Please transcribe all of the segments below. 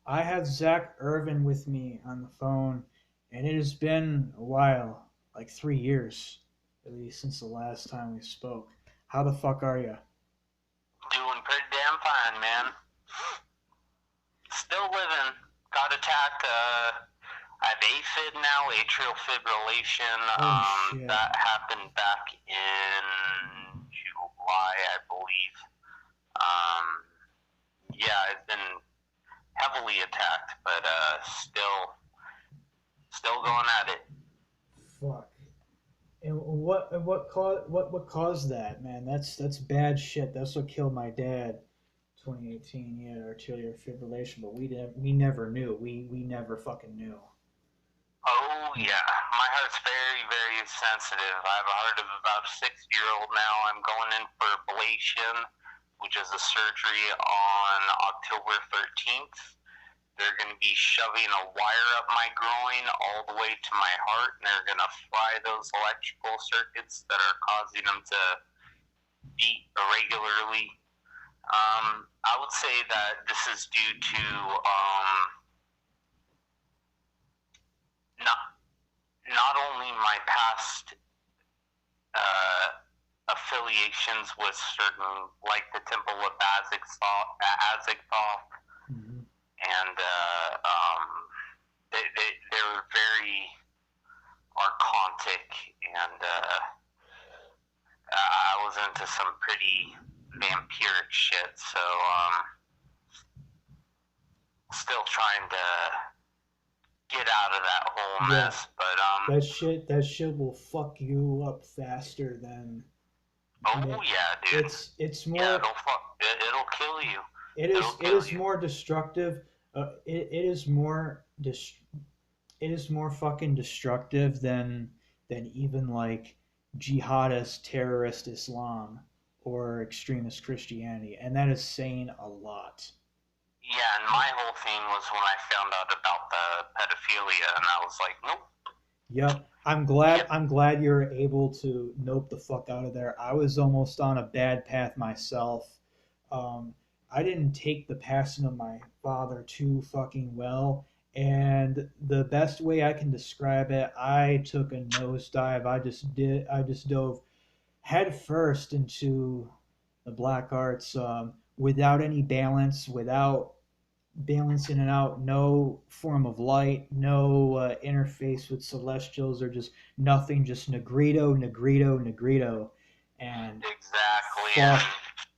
I have Zach Irvin with me on the phone, and it has been a while, like 3 years, at least since the last time we spoke. How the fuck are you? Doing pretty damn fine, man. Still living. Got attacked. I have AFib now, atrial fibrillation. Oh shit. That happened back in July, I believe. Um, yeah, I've been heavily attacked, but still going at it. Fuck. And what caused that, man? That's bad shit. That's what killed my dad. 2018, he had arterial fibrillation, but we never knew. We never fucking knew. Oh yeah, my heart's very sensitive. I have a heart of about a 6-year-old now. I'm going in for ablation, which is a surgery on October 13th. They're going to be shoving a wire up my groin all the way to my heart, and they're going to fry those electrical circuits that are causing them to beat irregularly. I would say that this is due to not only my past affiliations with certain, like the Temple of Azagthoth, Mm-hmm. and they were very archontic, and I was into some pretty vampiric shit, so still trying to get out of that whole Yeah. mess, but That shit will fuck you up faster than oh ma- yeah, dude, it's yeah, more it'll kill you, it it'll is it kill is you. more destructive. It is more it is more fucking destructive than even like jihadist terrorist Islam or extremist Christianity, and that is saying a lot. Yeah, and my whole thing was when I found out about the pedophilia, and I was like, nope. Yep. I'm glad Yep. you're able to nope the fuck out of there. I was almost on a bad path myself. Um, I didn't take the passing of my father too fucking well, and the best way I can describe it, I took a nosedive. I just dove head first into the black arts, without any balance, without balancing it out, no form of light, no interface with celestials or just nothing, just Negrito, Negrito, Negrito. And Exactly, fuck, and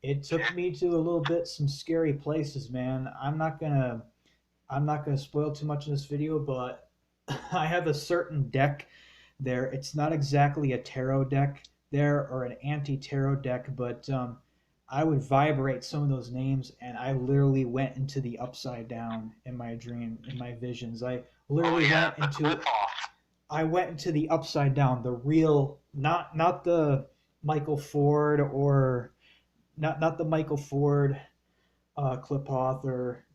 it took me to a little bit some scary places, man. I'm not gonna spoil too much in this video, but I have a certain deck there. It's not exactly a tarot deck there or an anti-tarot deck, but I would vibrate some of those names, and I literally went into the upside down in my dream, in my visions. I oh literally yeah, went the into clip off. I went into the upside down, the real, not the Michael Ford or not the Michael Ford clip off or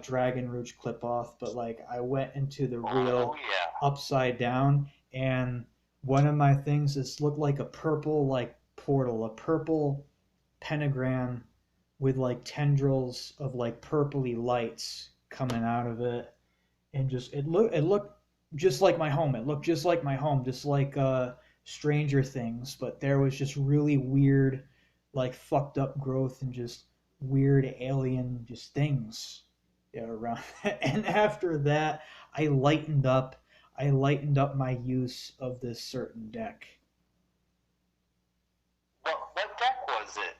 Dragon Rouge clip off, but like I went into the Oh real yeah. upside down, and one of my things is looked like a purple like portal, a purple pentagram with like tendrils of like purpley lights coming out of it, and just it looked just like my home. It looked just like my home, just like Stranger Things, but there was just really weird, like fucked up growth and just weird alien just things, yeah, around. And after that, I lightened up. I lightened up my use of this certain deck. What deck was it?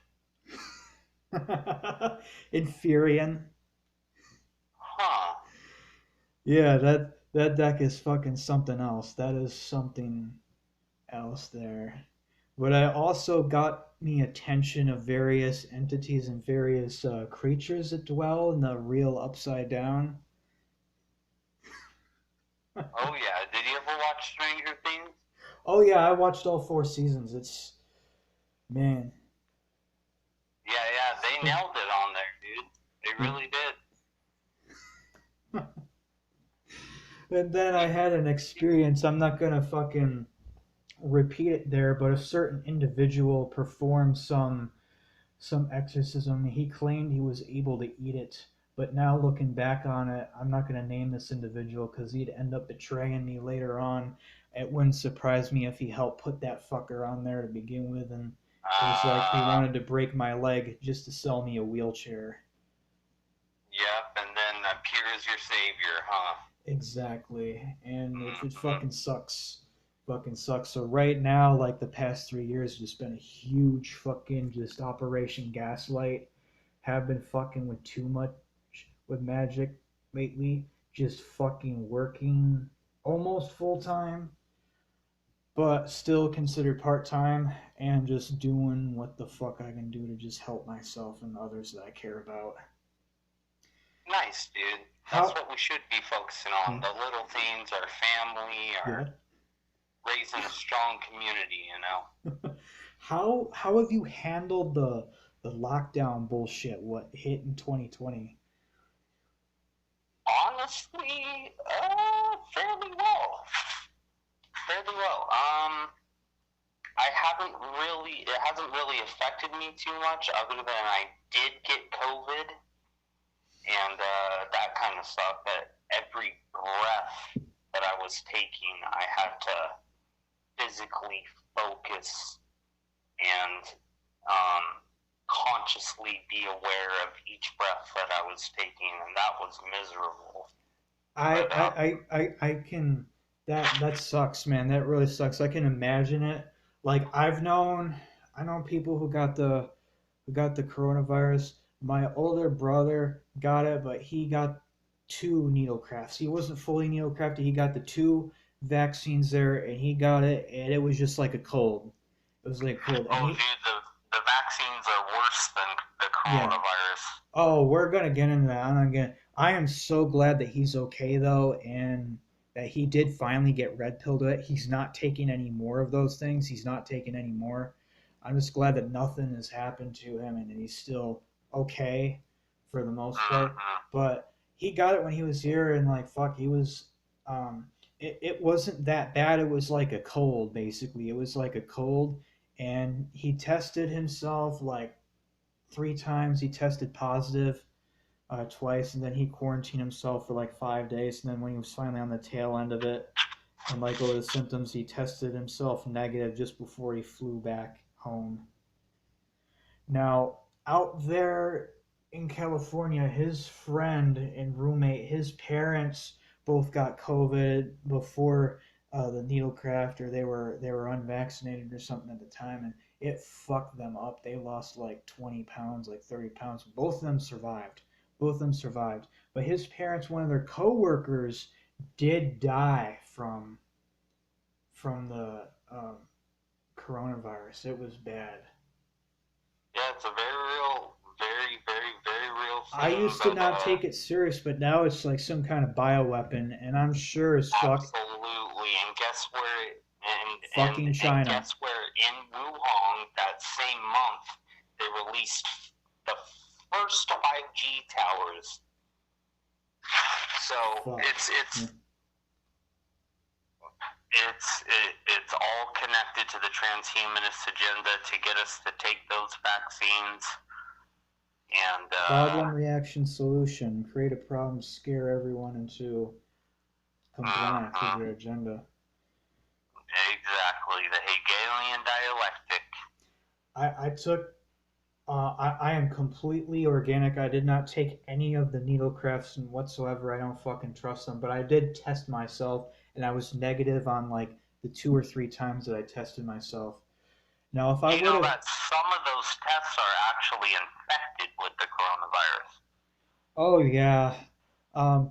Infurian. Huh. Yeah, that deck is fucking something else. That is something else there. But I also got me attention of various entities and various creatures that dwell in the real upside down. Oh yeah. Did you ever watch Stranger Things? Oh yeah, I watched all 4 seasons. It's man. Yeah, they nailed it on there, dude. They really did. And then I had an experience. I'm not gonna fucking repeat it there, but a certain individual performed some exorcism. He claimed he was able to eat it But now looking back on it, I'm not going to name this individual because he'd end up betraying me later on. It wouldn't surprise me if he helped put that fucker on there to begin with, and it was like he Uh, wanted to break my leg just to sell me a wheelchair. yep, and then appears your savior, huh? Exactly. And it Mm-hmm. fucking sucks. Fucking sucks. So right now, like the past 3 years, just been a huge fucking just Operation Gaslight. Have been fucking with too much with magic lately. Just fucking working almost full time, but still considered part time, and just doing what the fuck I can do to just help myself and others that I care about. Nice, dude. That's How? what we should be focusing Yeah. on. The little things, our family, Yeah. our raising a strong community, you know? How have you handled the lockdown bullshit? What hit in 2020? Honestly, fairly well. Fairly well. It hasn't really affected me too much other than I did get COVID and that kind of stuff. That every breath that I was taking, I had to physically focus and consciously be aware of each breath that I was taking, and that was miserable. I But I can that sucks, man. That really sucks. I can imagine it. Like I know people who got the coronavirus. My older brother got it, but he got two needle crafts. He wasn't fully needle crafted. He got the two vaccines there, and he got it, and it was just like a cold. It was like cold, and oh, he dude, the vaccines are worse than the yeah. coronavirus. Oh, we're gonna get into that. I'm not gonna. I am so glad that he's okay though, and that he did finally get red pilled it. He's not taking any more of those things. He's not taking any more. I'm just glad that nothing has happened to him and he's still okay for the most part. Mm-hmm. But he got it when he was here, and like fuck, he was. It wasn't that bad. It was like a cold, basically. It was like a cold, and he tested himself like 3 times. He tested positive twice, and then he quarantined himself for like 5 days. And then when he was finally on the tail end of it, and like over the symptoms, he tested himself negative just before he flew back home. Now, out there in California, his friend and roommate, his parents both got COVID before the needle craft, or they were unvaccinated or something at the time, and it fucked them up. They lost like 20 pounds, like 30 pounds. Both of them survived. Both of them survived. But his parents, one of their coworkers, did die from the coronavirus. It was bad. Yeah, it's a very real, very, very, very real I thing. used to But not take it serious, but now it's like some kind of bioweapon, and I'm sure as fuck absolutely, and guess where? fucking And China. guess where? In Wuhan, that same month, they released the first 5G towers. So Fuck. Yeah. it's all connected to the transhumanist agenda to get us to take those vaccines. And Problem, reaction, solution. Create a problem, scare everyone into compliance with mm-hmm, your agenda. exactly the Hegelian dialectic. I took. I am completely organic. I did not take any of the needle crafts whatsoever. I don't fucking trust them. But I did test myself, and I was negative on like the 2 or 3 times that I tested myself. Now, if I You would know have, that some of those tests are actually infected with the coronavirus. oh yeah,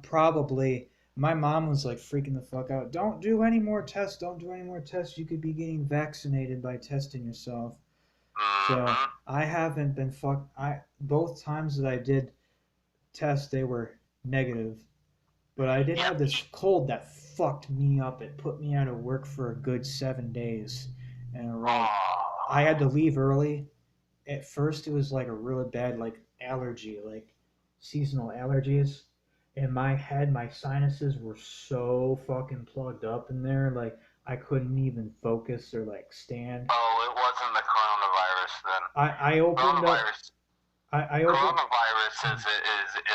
probably. My mom was like freaking the fuck out. Don't do any more tests. Don't do any more tests. You could be getting vaccinated by testing yourself. So Mm-hmm. I haven't been fucked. I both times that I did test, they were negative. But I did Yep. have this cold that fucked me up. It put me out of work for a good 7 days in a row. I had to Oh. leave early. At first, it was like a really bad like allergy, like seasonal allergies. In my head, my sinuses were so fucking plugged up in there, like I couldn't even focus or like stand. Oh, it wasn't the coronavirus then. I opened up. Coronavirus. I opened. Coronavirus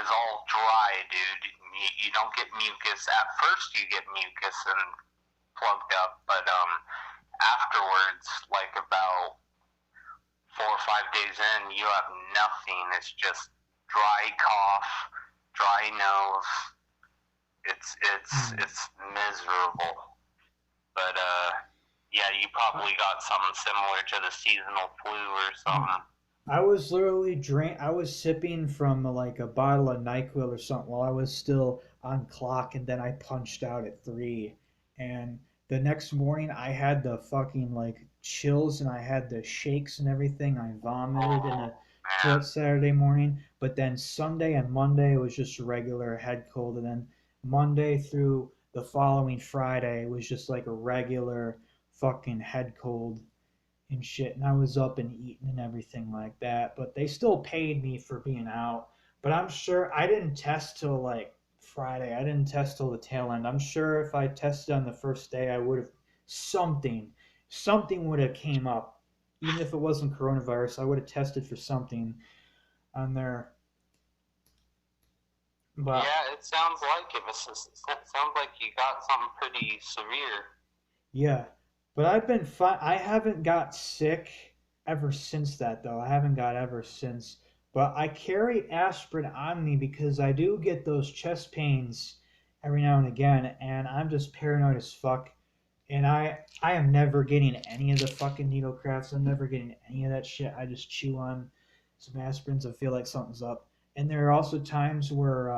is all don't get mucus. At first you get mucus and plugged up, but afterwards, like about 4 or 5 days in, you have nothing. It's just dry cough, dry nose. It's miserable. But yeah, you probably got something similar to the seasonal flu or something. I was literally I was sipping from like a bottle of NyQuil or something while I was still on clock, and then I punched out at 3. And the next morning I had the fucking like chills and I had the shakes and everything. I vomited in a Man. Saturday morning, but then Sunday and Monday was just a regular head cold, and then Monday through the following Friday was just like a regular fucking head cold and shit. And I was up and eating and everything like that. But they still paid me for being out. But I'm sure I didn't test till like Friday. I didn't test till the tail end. I'm sure if I tested on the first day, I would have something would have came up. Even if it wasn't coronavirus, I would have tested for something on there. But yeah, it sounds like it. It sounds like you got something pretty severe. Yeah, but I've been fine. I haven't got sick ever since that, though. I haven't got ever since. But I carry aspirin on me because I do get those chest pains every now and again, and I'm just paranoid as fuck. And I am never getting any of the fucking needle crafts. I'm never getting any of that shit. I just chew on some aspirins. I feel like something's up. And there are also times where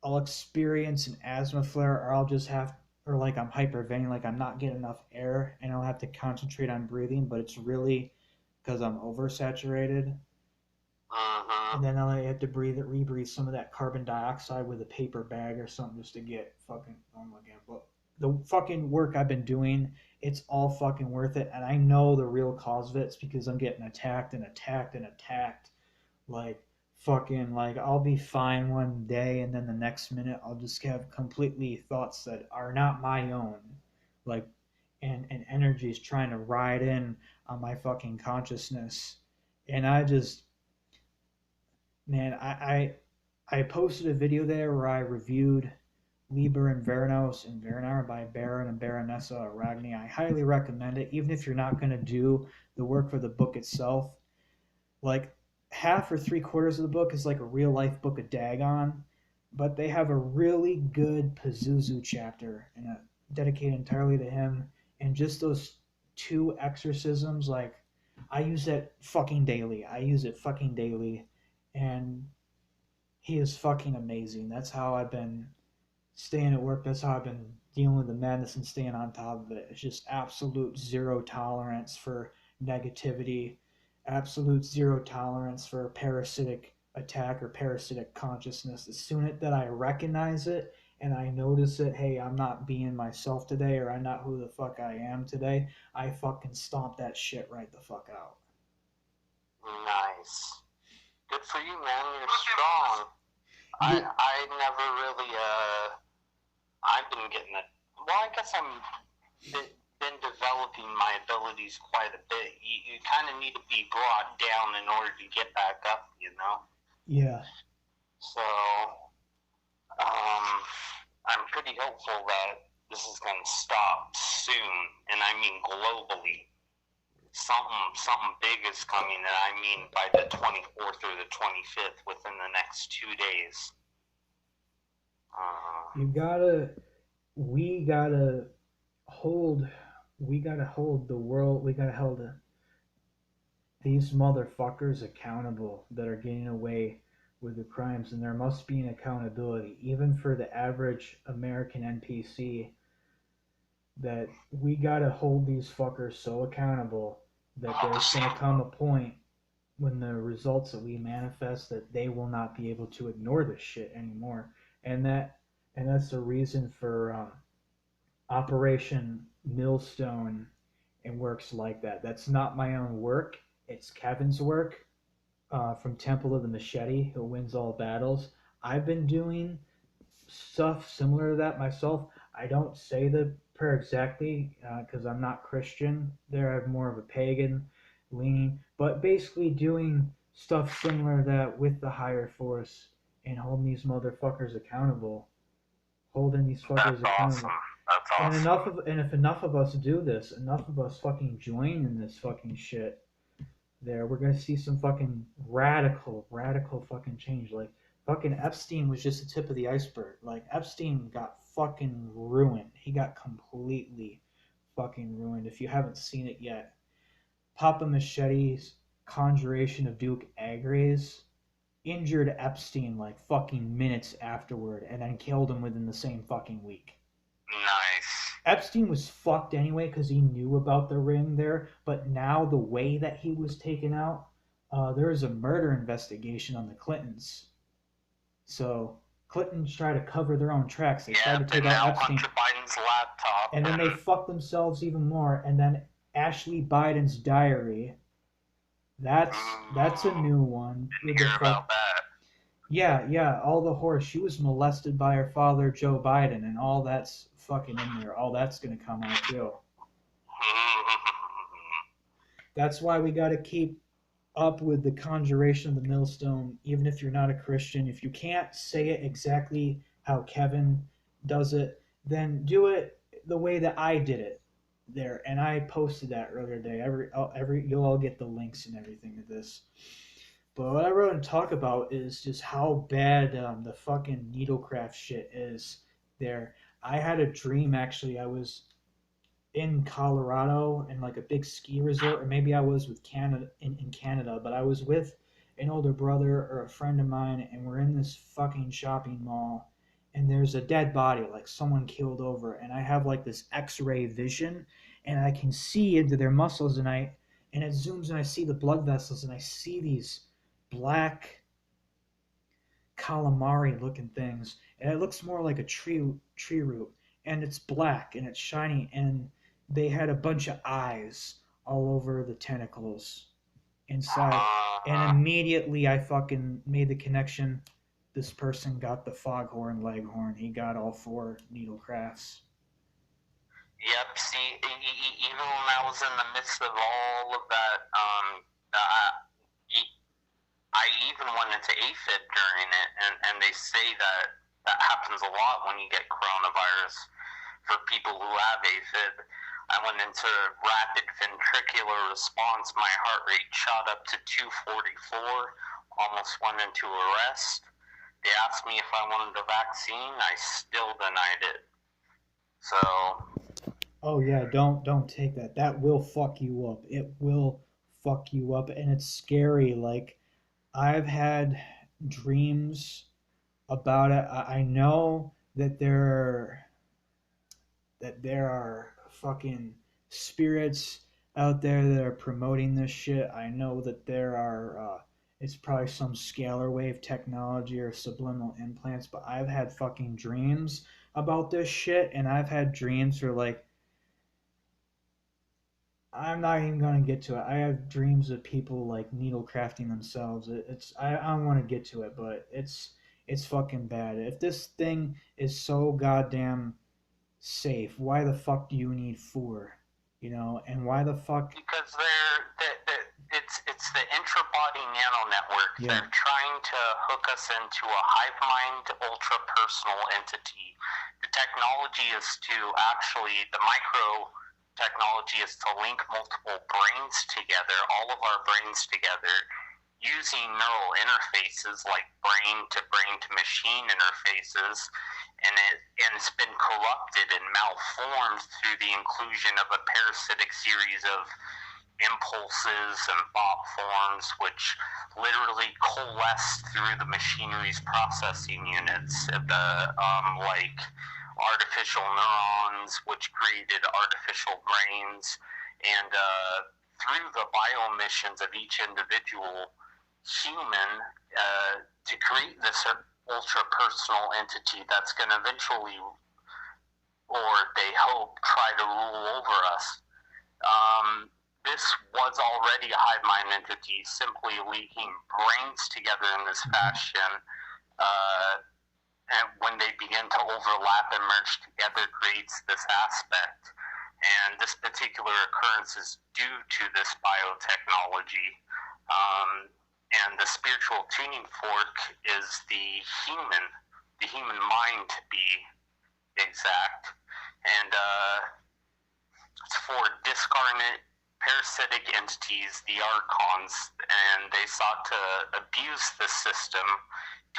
I'll experience an asthma flare, or I'll just have, or like I'm hyperventilating, like I'm not getting enough air, and I'll have to concentrate on breathing, but it's really because I'm oversaturated. And then I'll have to rebreathe some of that carbon dioxide with a paper bag or something just to get fucking normal again. But the fucking work I've been doing, it's all fucking worth it. And I know the real cause of it's because I'm getting attacked and attacked and attacked. Like, fucking, like, I'll be fine one day and then the next minute I'll just have completely thoughts that are not my own. Like, and energies trying to ride in on my fucking consciousness. And I just, man, I posted a video there where I reviewed Liber and Veranos and Verenar by Baron and Baronessa Aragni. I highly recommend it, even if you're not going to do the work for the book itself. Like, half or 3/4 of the book is like a real life book of Dagon, but they have a really good Pazuzu chapter and dedicated entirely to him. And just those 2 exorcisms, like, I use that fucking daily. I use it fucking daily. And he is fucking amazing. That's how I've been staying at work. That's how I've been dealing with the madness and staying on top of it. It's just absolute zero tolerance for negativity, absolute zero tolerance for parasitic attack or parasitic consciousness. As soon as I recognize it and I notice it, hey, I'm not being myself today, or I'm not who the fuck I am today, I fucking stomp that shit right the fuck out. Nice. Good for you, man. You're strong. I never really, I've been getting it. Well, I guess been developing my abilities quite a bit. You kind of need to be brought down in order to get back up, you know? Yeah. So, I'm pretty hopeful that this is going to stop soon, and I mean globally. Something big is coming, and I mean by the 24th or the 25th, within the next 2 days. We gotta hold the world, we gotta hold these motherfuckers accountable that are getting away with the crimes, and there must be an accountability, even for the average American NPC, that we gotta hold these fuckers so accountable that there's gonna come a point when the results that we manifest that they will not be able to ignore this shit anymore. And that's the reason for Operation Millstone and works like that. That's not my own work. It's Kevin's work from Temple of the Machete, who wins all battles. I've been doing stuff similar to that myself. I don't say the prayer exactly because I'm not Christian. There I have more of a pagan leaning, but basically doing stuff similar to that with the higher force and holding these motherfuckers accountable. Holding these That's fuckers accountable. awesome. That's And awesome. if enough of us do this, enough of us fucking join in this fucking shit, we're gonna see some fucking radical fucking change. Like fucking Epstein was just the tip of the iceberg. Like Epstein got fucking ruined. He got completely fucking ruined. If you haven't seen it yet, Papa Machete's conjuration of Duke Agres injured Epstein like fucking minutes afterward and then killed him within the same fucking week. Nice. Epstein was fucked anyway because he knew about the ring there, but now the way that he was taken out, there is a murder investigation on the Clintons. So Clintons try to cover their own tracks. They tried to Yep, take and out now Epstein, Hunter Biden's laptop. and then they fucked themselves even more. And then Ashley Biden's diary. That's a new one. Didn't hear about that. Yeah, all the horror. She was molested by her father, Joe Biden, and all that's fucking in there. All that's gonna come out too. That's why we gotta keep up with the conjuration of the millstone, even if you're not a Christian. If you can't say it exactly how Kevin does it, then do it the way that I did it there. And I posted that earlier today. You'll all get the links and everything to this. But what I wrote and talk about is just how bad the fucking needlecraft shit is there. I had a dream actually. I was in Colorado in like a big ski resort, or maybe I was with Canada in Canada, but I was with an older brother or a friend of mine, and we're in this fucking shopping mall, and there's a dead body, like someone killed over, and I have like this X-ray vision, and I can see into their muscles, and it zooms, and I see the blood vessels, and I see these black calamari looking things, and it looks more like a tree root, and it's black and it's shiny, and they had a bunch of eyes all over the tentacles inside. And immediately I fucking made the connection. This person got the foghorn leghorn. He got all four needle crafts. Yep. See, even when I was in the midst of all of that, I even went into AFib during it, and they say that happens a lot when you get coronavirus for people who have AFib. I went into rapid ventricular response. My heart rate shot up to 244, almost went into arrest. They asked me if I wanted a vaccine. I still denied it. So. Oh yeah, don't take that. That will fuck you up. It will fuck you up, and it's scary. Like I've had dreams about it. I know that there are fucking spirits out there that are promoting this shit. I know that there are it's probably some scalar wave technology or subliminal implants, but I've had fucking dreams about this shit, and I've had dreams where like I'm not even gonna get to it. I have dreams of people like needle crafting themselves. I don't want to get to it, but it's fucking bad. If this thing is so goddamn safe, why the fuck do you need four? You know, and why the fuck? Because it's the intra-body nano network. Yeah. They're trying to hook us into a hive mind, ultra-personal entity. The technology is to actually, the micro technology is to link multiple brains together, all of our brains together, using neural interfaces like brain to machine interfaces, and it's been corrupted and malformed through the inclusion of a parasitic series of impulses and thought forms, which literally coalesced through the machinery's processing units, the like artificial neurons, which created artificial brains, and through the bioemissions of each individual human to create this ultra-personal entity that's going to eventually, or they hope, try to rule over us. This was already a hive mind entity, simply linking brains together in this fashion, and when they begin to overlap and merge together, creates this aspect. And this particular occurrence is due to this biotechnology. and the spiritual tuning fork is the human mind to be exact, and it's for discarnate parasitic entities, the archons, and they sought to abuse the system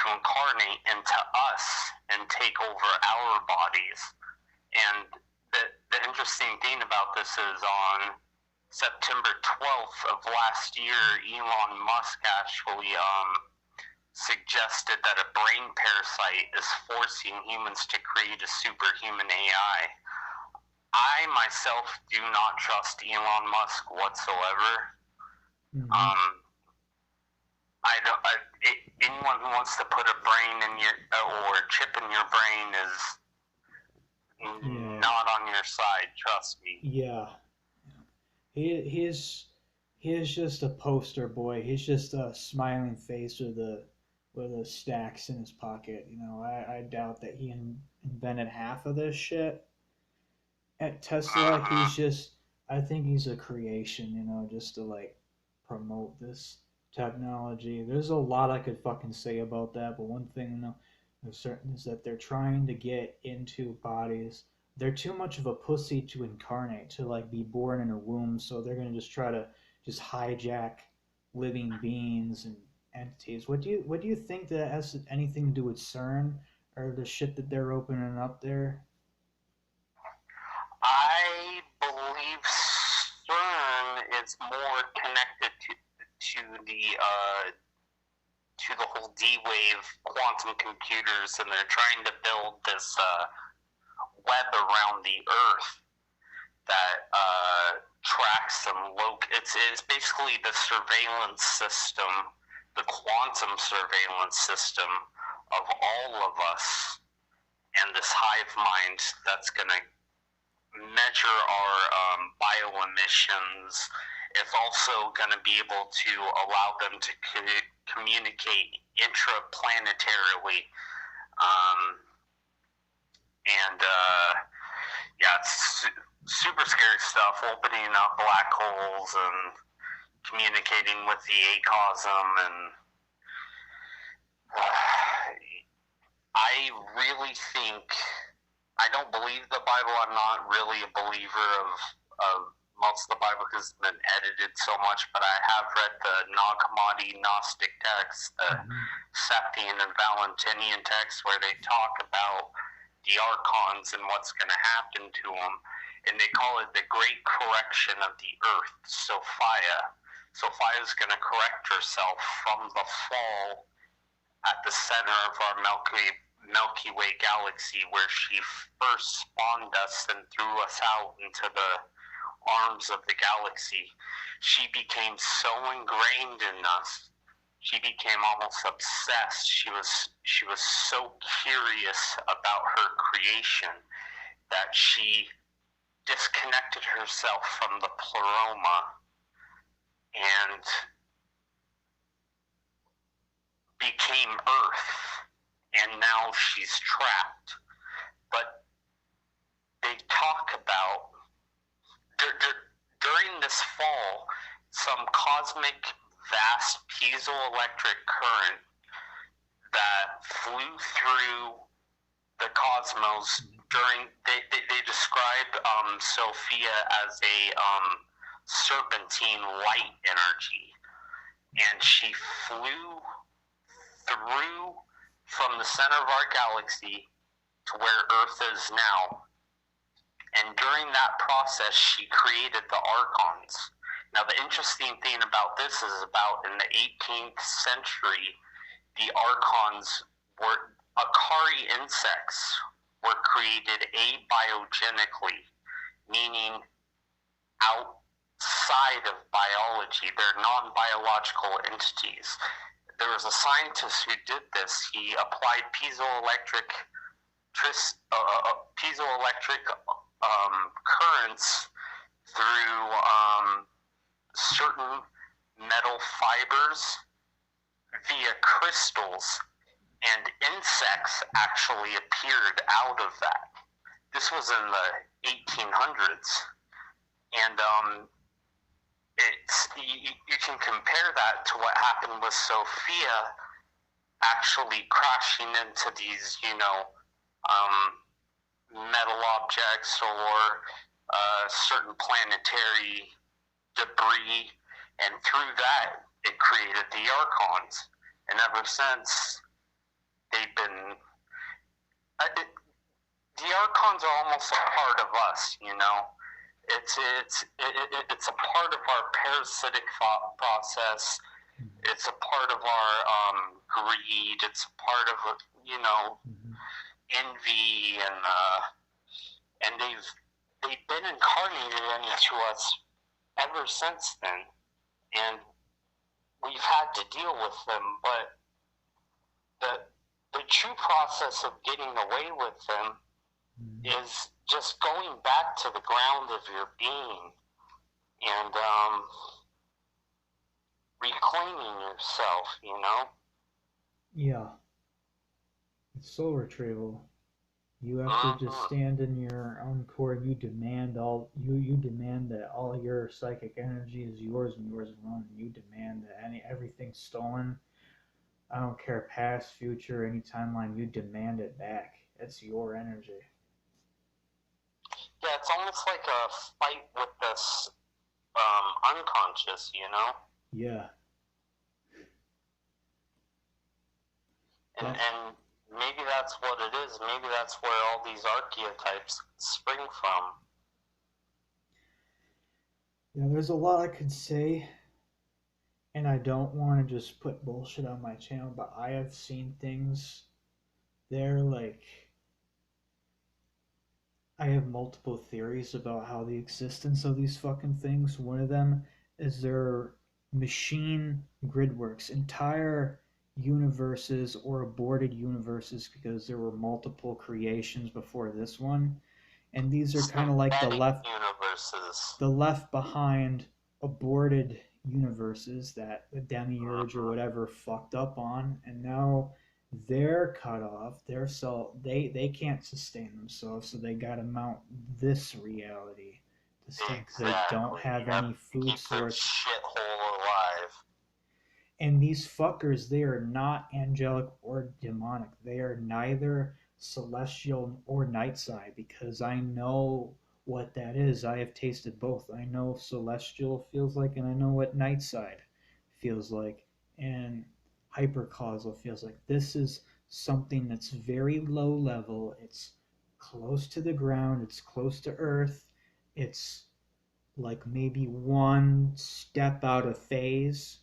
to incarnate into us and take over our bodies. And the interesting thing about this is on September 12th of last year, Elon Musk actually suggested that a brain parasite is forcing humans to create a superhuman AI. I myself do not trust Elon Musk whatsoever. Mm-hmm. Anyone who wants to put a brain in your or a chip in your brain is not on your side. Trust me. Yeah, he's just a poster boy. He's just a smiling face with the stacks in his pocket. You know, I doubt that he invented half of this shit. At Tesla, he's just, I think he's a creation, you know, just to like promote this technology. There's a lot I could fucking say about that, but one thing, you know, is certain is that they're trying to get into bodies. They're too much of a pussy to incarnate, to like be born in a womb, so they're gonna just try to just hijack living beings and entities. What do you think that has anything to do with CERN or the shit that they're opening up there? I believe CERN is more connected to the whole D-wave quantum computers, and they're trying to build this web around the Earth that tracks and it's basically the surveillance system, the quantum surveillance system of all of us, and this hive mind that's going to measure our bioemissions. It's also going to be able to allow them to communicate intraplanetarily. Yeah, it's super scary stuff, opening up black holes and communicating with the ACOSM. And I really think, I don't believe the Bible. I'm not really a believer of most of the Bible because it's been edited so much, but I have read the Nag Hammadi Gnostic texts, the Septian and Valentinian texts, where they talk about the archons and what's going to happen to them, and they call it the great correction of the earth, Sophia. Sophia is going to correct herself from the fall at the center of our Milky Way galaxy, where she first spawned us and threw us out into the arms of the galaxy. She became so ingrained in us. She became almost obsessed. She was so curious about her creation that she disconnected herself from the pleroma and became Earth. And now she's trapped. But they talk about, during this fall, some cosmic vast piezoelectric current that flew through the cosmos during, they described Sophia as a serpentine light energy. And she flew through from the center of our galaxy to where Earth is now. And during that process, she created the archons. Now, the interesting thing about this is about in the 18th century, the archons were, Akari insects were created abiogenically, meaning outside of biology. They're non-biological entities. There was a scientist who did this. He applied piezoelectric currents through certain metal fibers via crystals, and insects actually appeared out of that. This was in the 1800s, and you can compare that to what happened with Sophia actually crashing into these, metal objects or certain planetary debris, and through that, it created the Archons. And ever since, they've been. The Archons are almost a part of us, It's a part of our parasitic thought process. It's a part of our greed. It's a part of envy, and they've been incarnated into us ever since then, and we've had to deal with them. But the true process of getting away with them is just going back to the ground of your being and reclaiming yourself, Yeah. It's soul retrieval. You have to just stand in your own core. You demand you demand that all your psychic energy is yours and yours alone. You demand that everything stolen. I don't care past, future, any timeline. You demand it back. It's your energy. Yeah, it's almost like a fight with this unconscious, Yeah. And maybe that's what it is. Maybe that's where all these archetypes spring from. Yeah, there's a lot I could say, and I don't want to just put bullshit on my channel, but I have seen things there like I have multiple theories about how the existence of these fucking things. One of them is their machine grid works. Entire universes or aborted universes because there were multiple creations before this one. And these are kind of like the left behind aborted universes that the demiurge or whatever fucked up on, and now they're cut off. They can't sustain themselves, so they got to mount this reality to stay because they don't have any food source. Shithole alive. And these fuckers, they are not angelic or demonic. They are neither celestial or night side because I know what that is. I have tasted both. I know celestial feels like, and I know what night side feels like, and hypercausal feels like. This is something that's very low level. It's close to the ground. It's close to Earth. It's like maybe one step out of phase.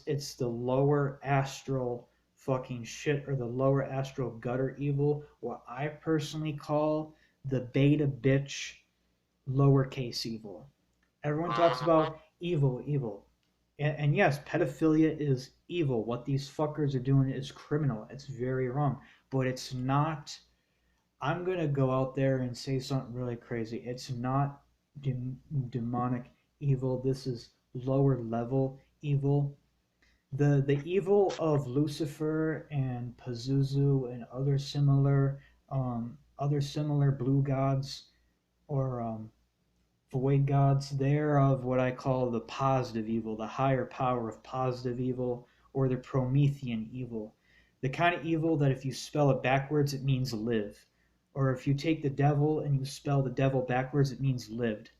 It's the lower astral fucking shit or the lower astral gutter evil, what I personally call the beta bitch lowercase evil. Everyone talks about evil, evil. And yes, pedophilia is evil. What these fuckers are doing is criminal. It's very wrong. But it's not. I'm going to go out there and say something really crazy. It's not demonic evil. This is lower level evil. The evil of Lucifer and Pazuzu and other similar blue gods or void gods, they're of what I call the positive evil, the higher power of positive evil, or the Promethean evil. The kind of evil that if you spell it backwards, it means live. Or if you take the devil and you spell the devil backwards, it means lived.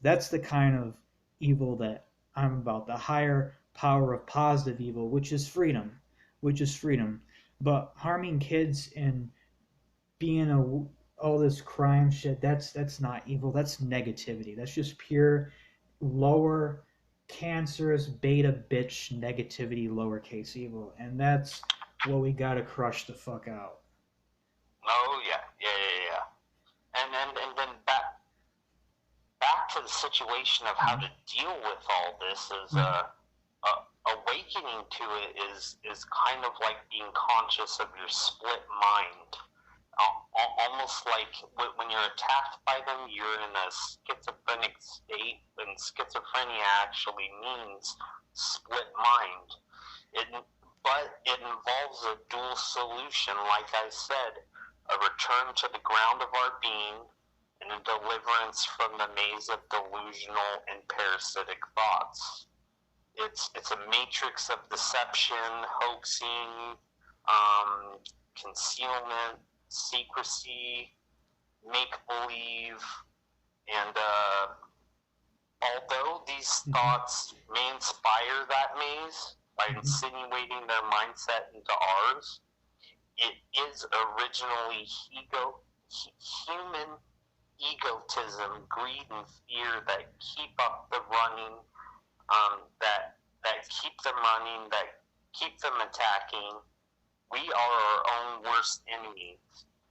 That's the kind of evil that I'm about, the higher power of positive evil, which is freedom. Which is freedom. But harming kids and being all this crime shit, that's not evil. That's negativity. That's just pure lower cancerous beta bitch negativity lowercase evil, and that's what we gotta crush the fuck out. Oh yeah. And then back to the situation of how to deal with all this is awakening to it is kind of like being conscious of your split mind. Almost like when you're attacked by them, you're in a schizophrenic state, and schizophrenia actually means split mind. But it involves a dual solution, like I said, a return to the ground of our being, and a deliverance from the maze of delusional and parasitic thoughts. It's a matrix of deception, hoaxing, concealment, secrecy, make-believe, and although these thoughts may inspire that maze by insinuating their mindset into ours, it is originally human egotism, greed, and fear that keep up the running, that keep them running, that keep them attacking. We are our own worst enemies.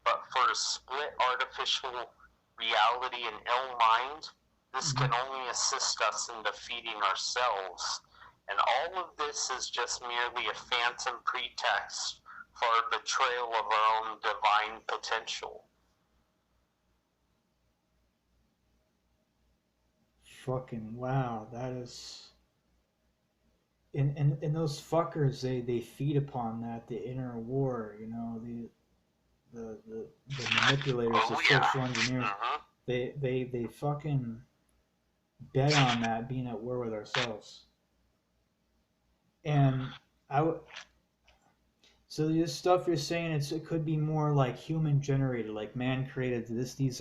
But for a split artificial reality and ill mind, this can only assist us in defeating ourselves. And all of this is just merely a phantom pretext for our betrayal of our own divine potential. Fucking wow, that is. And those fuckers, they feed upon that, the inner war, you know, the manipulators, the social engineers, they fucking bet on that, being at war with ourselves. And so this stuff you're saying, it could be more like human generated, like man created. These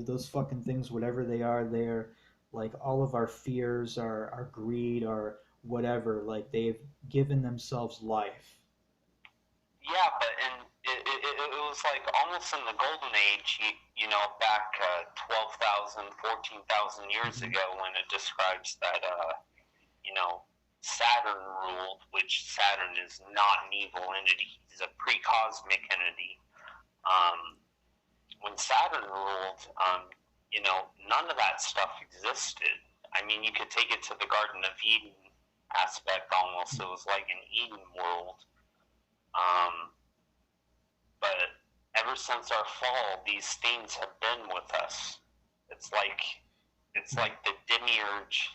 those fucking things, whatever they are, they're like all of our fears, our greed, our whatever. Like they've given themselves life. Yeah, but it was like almost in the golden age, you know, back 12,000, 14,000 years ago, when it describes that, you know, Saturn ruled, which Saturn is not an evil entity, he's a pre-cosmic entity. When Saturn ruled, you know, none of that stuff existed. I mean, you could take it to the Garden of Eden aspect almost. It was like an Eden world. But ever since our fall, these things have been with us. It's like the demiurge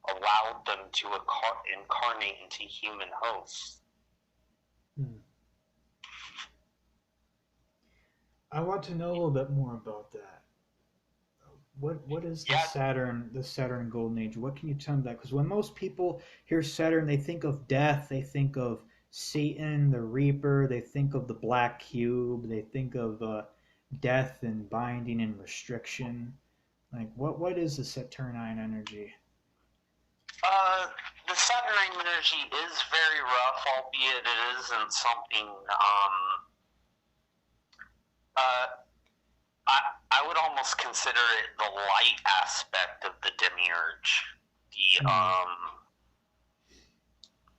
allowed them to incarnate into human hosts. I want to know a little bit more about that. What is the Saturn golden age? What can you tell me that? Because when most people hear Saturn, they think of death, they think of Satan, the Reaper, they think of the Black Cube, they think of death and binding and restriction. Like what is the Saturnine energy? The Saturnine energy is very rough, albeit it isn't something. I would almost consider it the light aspect of the demiurge,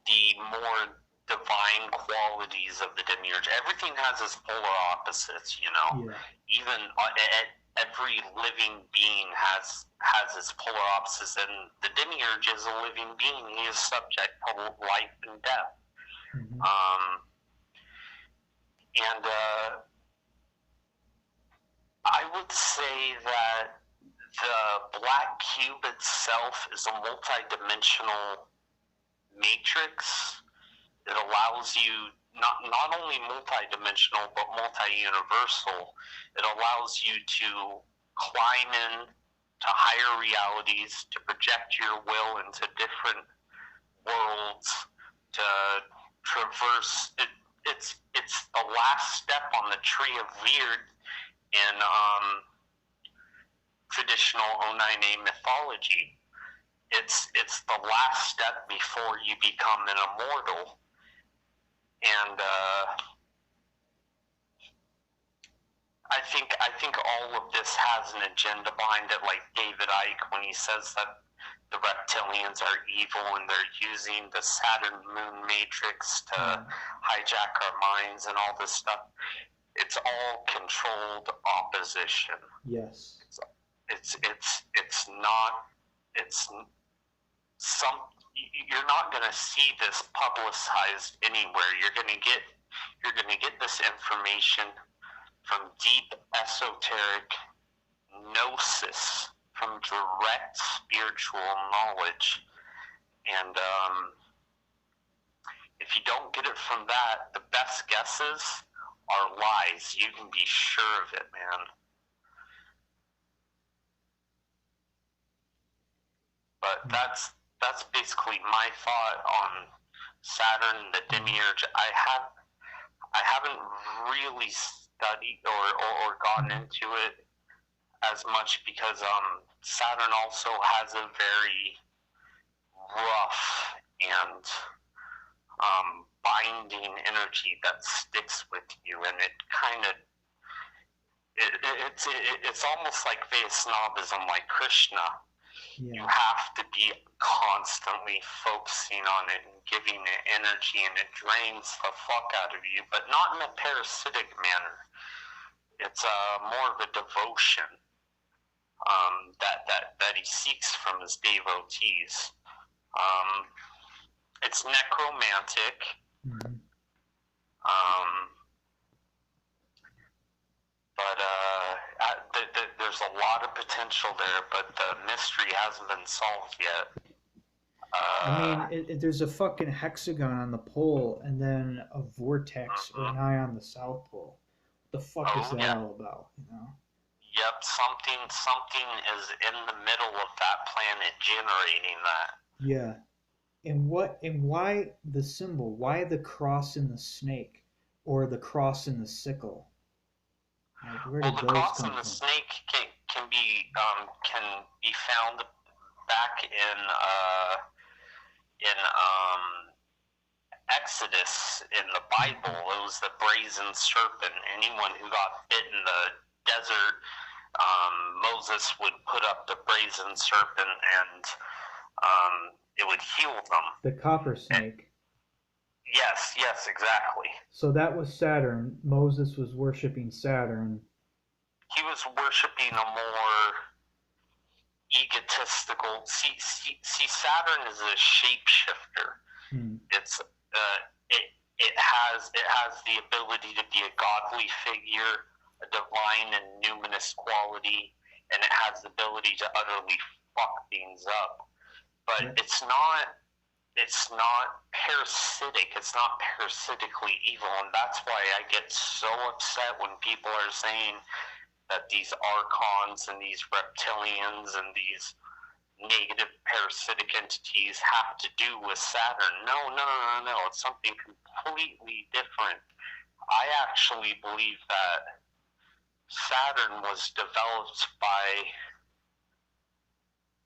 the more divine qualities of the demiurge. Everything has its polar opposites, you know. Yeah. Even every living being has its polar opposites, and the demiurge is a living being. He is subject to life and death. And I would say that the Black Cube itself is a multi-dimensional matrix. It allows you not only multi-dimensional but multi-universal. It allows you to climb in to higher realities, to project your will into different worlds, to traverse. It's the last step on the tree of weird in traditional Onaine mythology. It's the last step before you become an immortal. And I think all of this has an agenda behind it, like David Icke when he says that the reptilians are evil and they're using the Saturn moon matrix to hijack our minds and all this stuff. It's all controlled opposition. Yes. You're not going to see this publicized anywhere. You're going to get this information from deep esoteric gnosis, from direct spiritual knowledge. And if you don't get it from that, the best guesses are lies. You can be sure of it, man. But that's basically my thought on Saturn, the demiurge. I haven't really studied or gotten into it as much because Saturn also has a very rough and binding energy that sticks with you, and it kind of it's almost like Vaisnavism, like Krishna. Yeah. You have to be constantly focusing on it and giving it energy, and it drains the fuck out of you, but not in a parasitic manner. It's more of a devotion that he seeks from his devotees. It's necromantic. Mm-hmm. But there's a lot of potential there, but the mystery hasn't been solved yet. I mean, there's a fucking hexagon on the pole and then a vortex or an eye on the South Pole. What the fuck is that all about, you know? Yep, something is in the middle of that planet generating that. Yeah. And why the symbol? Why the cross and the snake? Or the cross and the sickle? Like, where did the those cross come and the from? snake can be found back in Exodus in the Bible. It was the brazen serpent. Anyone who got bit in the desert, Moses would put up the brazen serpent and it would heal them. The copper snake. Yes, exactly. So that was Saturn. Moses was worshiping Saturn. He was worshiping a more egotistical. See, Saturn is a shapeshifter. It's it has the ability to be a godly figure, a divine and numinous quality, and it has the ability to utterly fuck things up. But it's not parasitic. It's not parasitically evil, and that's why I get so upset when people are saying that these archons and these reptilians and these negative parasitic entities have to do with Saturn. No. It's something completely different. I actually believe that Saturn was developed by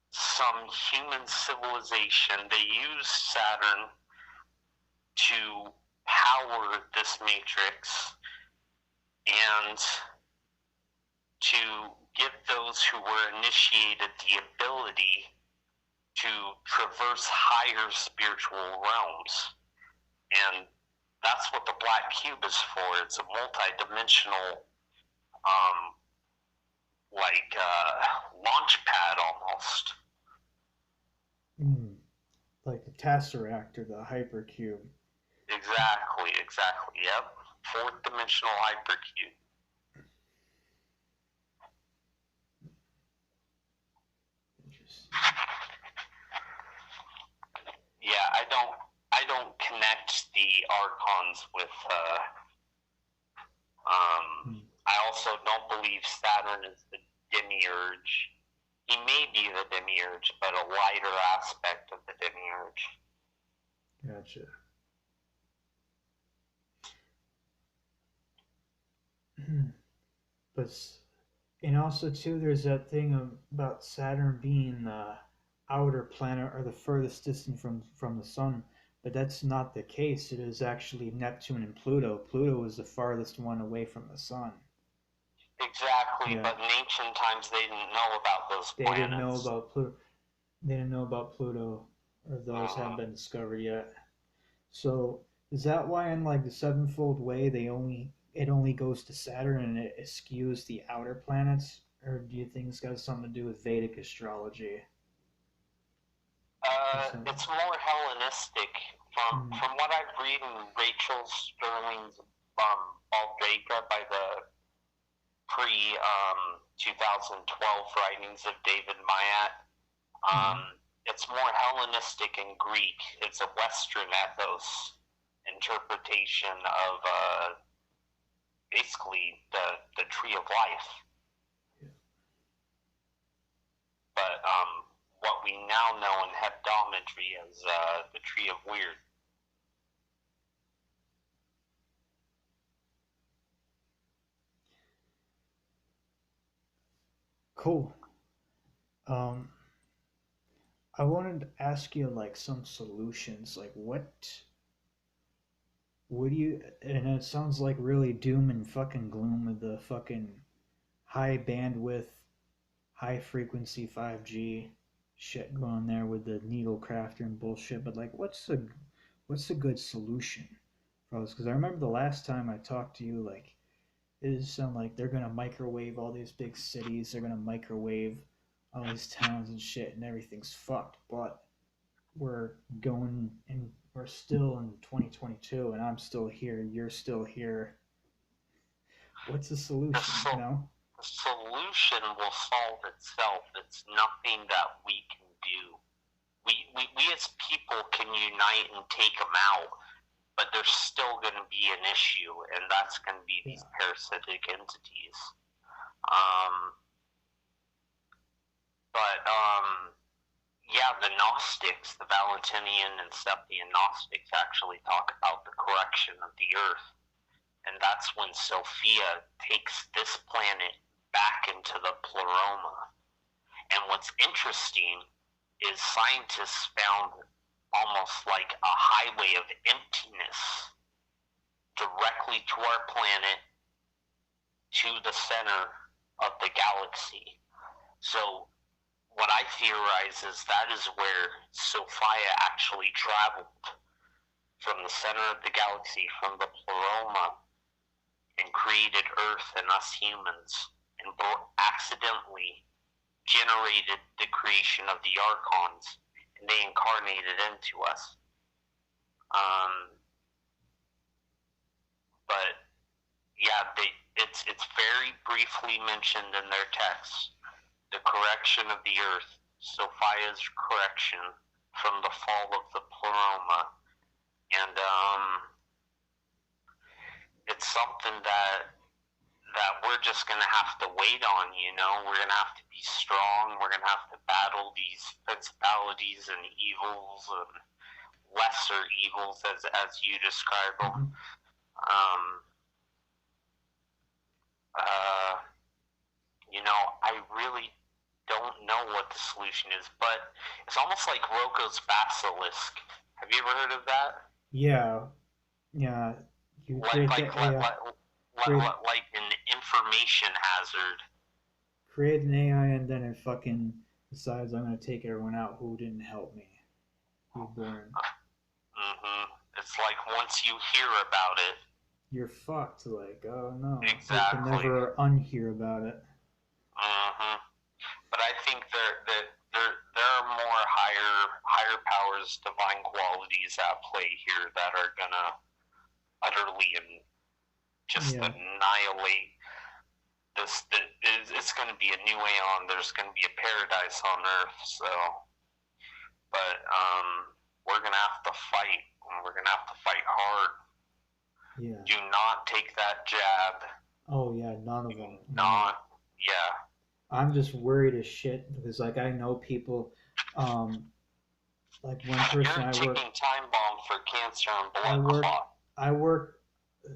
some human civilization. They used Saturn to power this matrix and to give those who were initiated the ability to traverse higher spiritual realms. And that's what the black cube is for. It's a multi-dimensional launch pad almost. Like the Tesseract or the Hypercube. Exactly. Yep. Fourth dimensional Hypercube. Yeah, I don't connect the archons with I also don't believe Saturn is the demiurge. He may be the demiurge, but a lighter aspect of the demiurge. Gotcha. But, and also too, there's that thing about Saturn being the outer planet or the furthest distance from the sun, but that's not the case. It is actually Neptune and Pluto. Pluto is the farthest one away from the sun. Exactly, yeah. But in ancient times they didn't know about those planets. They didn't know about Pluto. They didn't know about Pluto, or those haven't been discovered yet. So is that why in like the sevenfold way it only goes to Saturn and it eschews the outer planets? Or do you think it's got something to do with Vedic astrology? It's more Hellenistic. From what I've read in Rachel Sterling's Baldraka by the pre-2012 writings of David Mayat, it's more Hellenistic and Greek. It's a Western ethos interpretation of basically the tree of life. Yeah. But what we tree, now known hebdometry as the tree of weird. Cool. Um, I wanted to ask you like some solutions. Like, what do you? And it sounds like really doom and fucking gloom with the fucking high bandwidth, high frequency 5G shit going there with the needle crafter and bullshit. But like, what's a good solution for this? Because I remember the last time I talked to you, like, it just sounded like they're gonna microwave all these big cities. They're gonna microwave all these towns and shit, and everything's fucked. But we're going and we're still in 2022, and I'm still here. You're still here. What's the solution? You know? The solution will solve itself. It's nothing that we can do. We as people can unite and take them out, but there's still going to be an issue, and that's going to be these parasitic entities. Yeah, the Gnostics, the Valentinian and Septian Gnostics actually talk about the correction of the earth. And that's when Sophia takes this planet back into the pleroma. And what's interesting is scientists found almost like a highway of emptiness directly to our planet, to the center of the galaxy. So what I theorize is that is where Sophia actually traveled from the center of the galaxy, from the pleroma, and created Earth and us humans, and accidentally generated the creation of the Archons, and they incarnated into us. But yeah, it's very briefly mentioned in their texts. The correction of the earth, Sophia's correction from the fall of the pleroma. And it's something that we're just going to have to wait on, you know. We're going to have to be strong. We're going to have to battle these principalities and evils and lesser evils, as you describe them. You know, I really don't know what the solution is, but it's almost like Roko's basilisk. Have you ever heard of that? Yeah. You like an information hazard. Create an AI and then it fucking decides I'm gonna take everyone out who didn't help me. Be born. It's like once you hear about it, you're fucked. Like, oh no, exactly. You can never unhear about it. But I think there are more higher powers, divine qualities at play here that are gonna utterly and just annihilate this. It's gonna be a new aeon. There's gonna be a paradise on Earth. So, but we're gonna have to fight, and we're gonna have to fight hard. Yeah. Do not take that jab. Oh yeah, none of them. Yeah. I'm just worried as shit because, like, I know people, like one person You're taking time bomb for cancer and blood clot.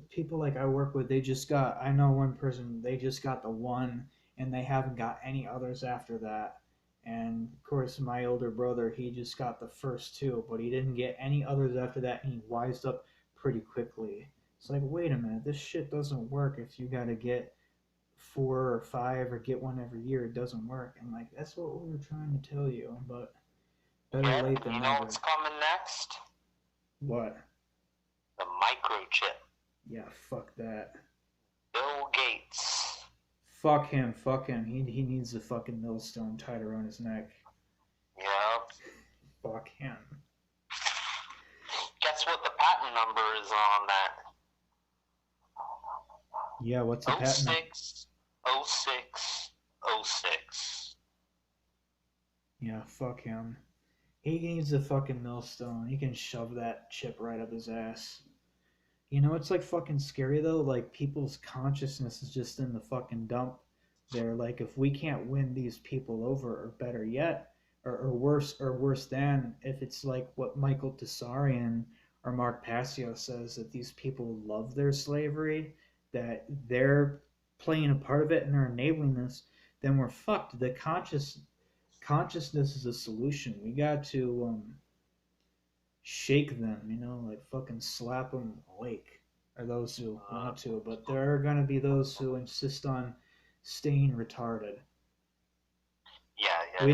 People like I work with, I know one person, they just got the one, and they haven't got any others after that. And of course, my older brother, he just got the first two, but he didn't get any others after that, and he wised up pretty quickly. It's like, wait a minute, this shit doesn't work if you gotta get 4 or 5 or get one every year. It doesn't work. And like, that's what we were trying to tell you, but better late than never. You know what's coming next? What? The microchip. Yeah, fuck that. Bill Gates. Fuck him. He needs a fucking millstone tied around his neck. Yep. Fuck him. Guess what the patent number is on that? Yeah, what's the patent? 0606. Yeah, fuck him. He needs a fucking millstone. He can shove that chip right up his ass. You know, it's like fucking scary though. Like, people's consciousness is just in the fucking dump. They're like, if we can't win these people over, or better yet, or worse than if it's like what Michael Tessarian or Mark Passio says, that these people love their slavery, that they're playing a part of it and they're enabling this, then we're fucked. The consciousness is a solution. We got to shake them, like fucking slap them awake, or those who want to. But there are gonna be those who insist on staying retarded. Yeah. We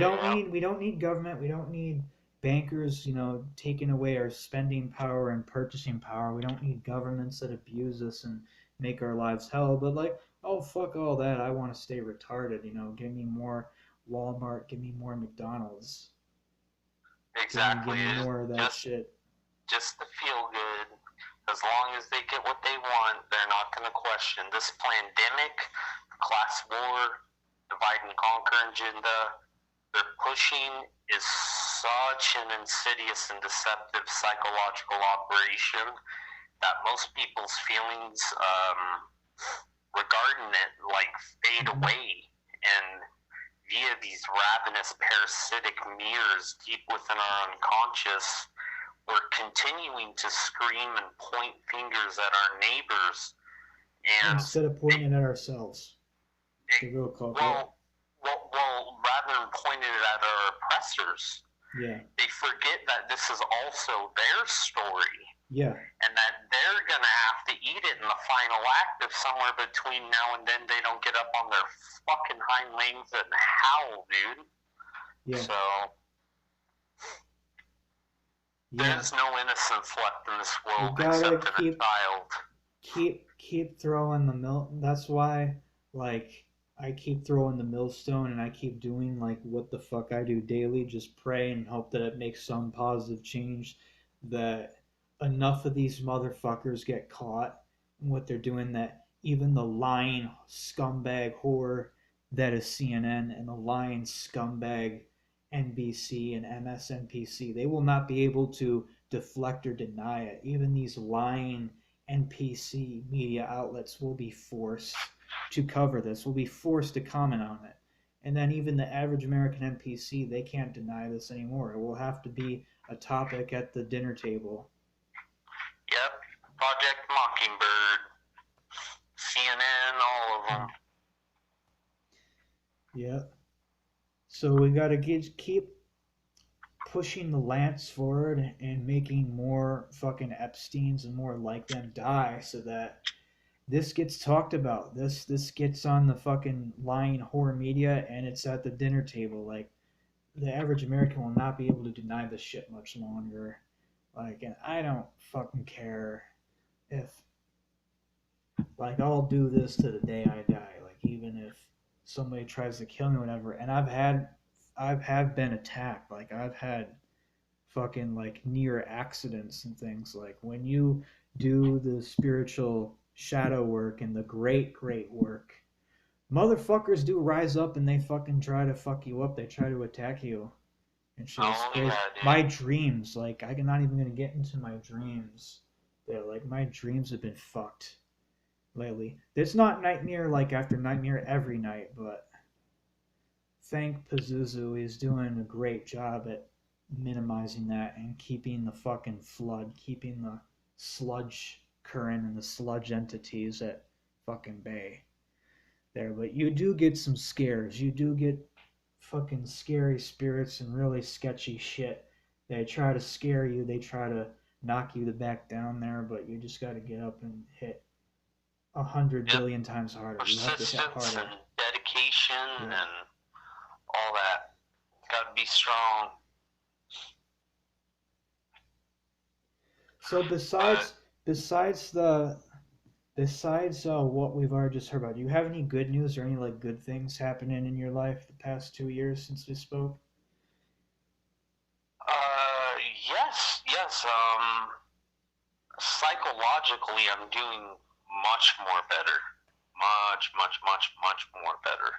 don't need government. We don't need bankers, taking away our spending power and purchasing power. We don't need governments that abuse us and make our lives hell. But like, oh fuck all that. I want to stay retarded. Give me more Walmart. Give me more McDonald's. Exactly. Give me more of that shit. Just to feel good. As long as they get what they want, they're not going to question this pandemic, class war, divide and conquer agenda they're pushing is such an insidious and deceptive psychological operation that most people's feelings regarding it like fade away, and via these ravenous parasitic mirrors deep within our unconscious, we're continuing to scream and point fingers at our neighbors, and instead of pointing at ourselves. The real culprit. Well, rather than pointing it at our oppressors, they forget that this is also their story. Yeah. And that they're going to have to eat it in the final act if somewhere between now and then they don't get up on their fucking hind legs and howl, dude. Yeah. So, there's no innocence left in this world except in a child. Keep throwing the mill. That's why, like, I keep throwing the millstone, and I keep doing like what the fuck I do daily, just pray and hope that it makes some positive change, that enough of these motherfuckers get caught in what they're doing, that even the lying scumbag whore that is CNN and the lying scumbag NBC and MSNBC, they will not be able to deflect or deny it. Even these lying NPC media outlets will be forced to cover this, will be forced to comment on it. And then even the average American NPC, they can't deny this anymore. It will have to be a topic at the dinner table. Yep. Project Mockingbird, CNN, all of them. Yep. So we got to keep pushing the lance forward and making more fucking Epsteins and more like them die, so that this gets talked about. This gets on the fucking lying whore media, and it's at the dinner table. Like, the average American will not be able to deny this shit much longer. Like, and I don't fucking care if, like, I'll do this to the day I die. Like, even if somebody tries to kill me, or whatever. And I've been attacked. Like, I've had fucking like near accidents and things. Like, when you do the spiritual shadow work and the great work, motherfuckers do rise up and they fucking try to fuck you up. They try to attack you and shit. Yeah, my dreams, like, I'm not even gonna get into my dreams. They're like, my dreams have been fucked lately. It's not nightmare like after nightmare every night, but thank Pazuzu, he's doing a great job at minimizing that and keeping the fucking flood, keeping the sludge current and the sludge entities at fucking bay there. But you do get some scares. You do get fucking scary spirits and really sketchy shit. They try to scare you. They try to knock you back down there, but you just got to get up and hit 100 billion times harder. Persistence, you have to hit harder. And dedication and all that. Got to be strong. So besides what we've already just heard about, do you have any good news or any like good things happening in your life the past 2 years since we spoke? Yes. Psychologically, I'm doing much more better. Much more better.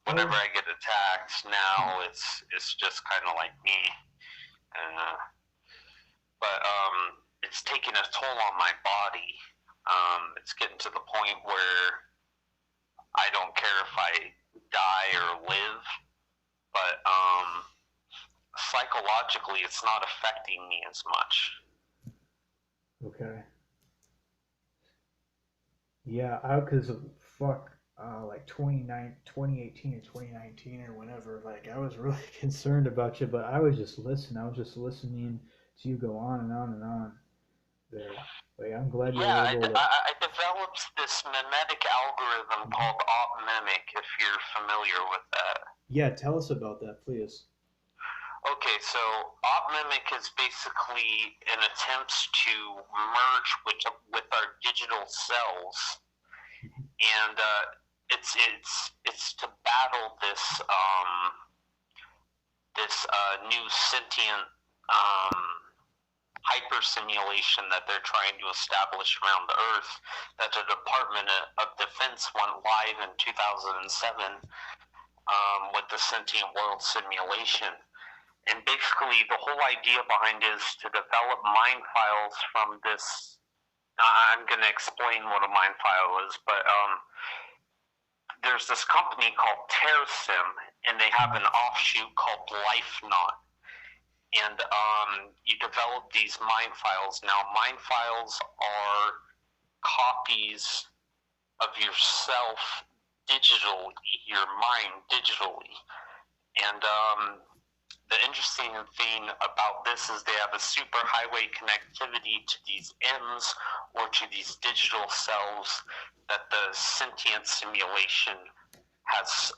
Whenever I get attacked now, it's just kind of like me. But it's taking a toll on my body. It's getting to the point where I don't care if I die or live, but psychologically, it's not affecting me as much. Okay. Yeah, because fuck, like 2018 or 2019 or whenever, like I was really concerned about you, but I was just listening. I was just listening to you go on and on and on there. Like, I'm glad you Yeah, were able to. I developed this mimetic algorithm Mhm. called OpMimic, if you're familiar with that. Yeah, tell us about that, please. Okay, so OpMimic is basically an attempt to merge with our digital selves, and it's to battle this new sentient um, hyper simulation that they're trying to establish around the Earth. That the Department of Defense went live in 2007 with the sentient world simulation. And basically, the whole idea behind it is to develop mind files from this. I'm going to explain what a mind file is, but there's this company called TerraSim, and they have an offshoot called LifeNaut. And you develop these mind files. Now, mind files are copies of yourself digitally, your mind digitally. And the interesting thing about this is they have a superhighway connectivity to these M's or to these digital cells that the sentient simulation has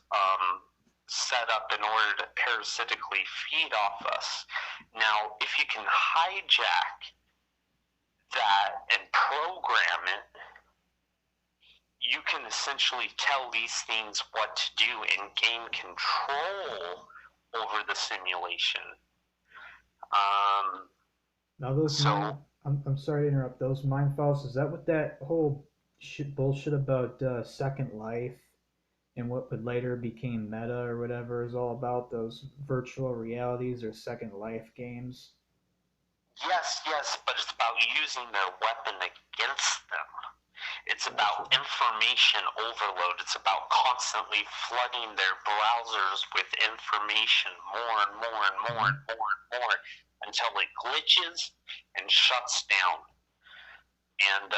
set up in order to parasitically feed off us. Now, if you can hijack that and program it, you can essentially tell these things what to do and gain control over the simulation. Now those So mind, I'm sorry to interrupt. Those mind files, is that what that whole shit bullshit about Second Life and what would later became Meta or whatever is all about? Those virtual realities or Second Life games? yes, but it's about using their weapon against them. It's Gotcha. about information overload. It's about constantly flooding their browsers with information more and more and more and more and more until it glitches and shuts down. And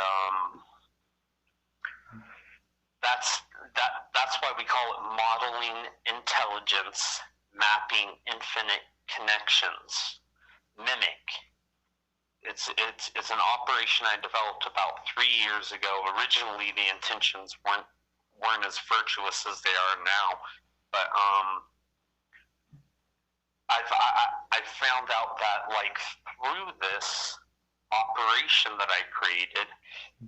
that's why we call it modeling intelligence, mapping infinite connections, mimic. It's an operation I developed about 3 years ago. Originally, the intentions weren't as virtuous as they are now, but I found out that like through this operation that I created,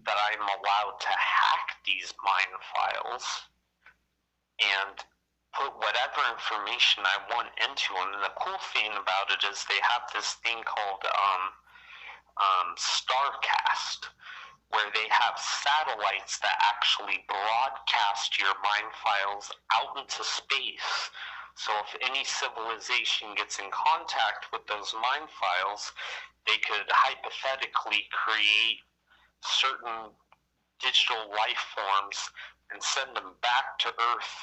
that I'm allowed to hack these mind files and put whatever information I want into them. And the cool thing about it is they have this thing called Starcast, where they have satellites that actually broadcast your mind files out into space. So if any civilization gets in contact with those mind files, they could hypothetically create certain digital life forms and send them back to Earth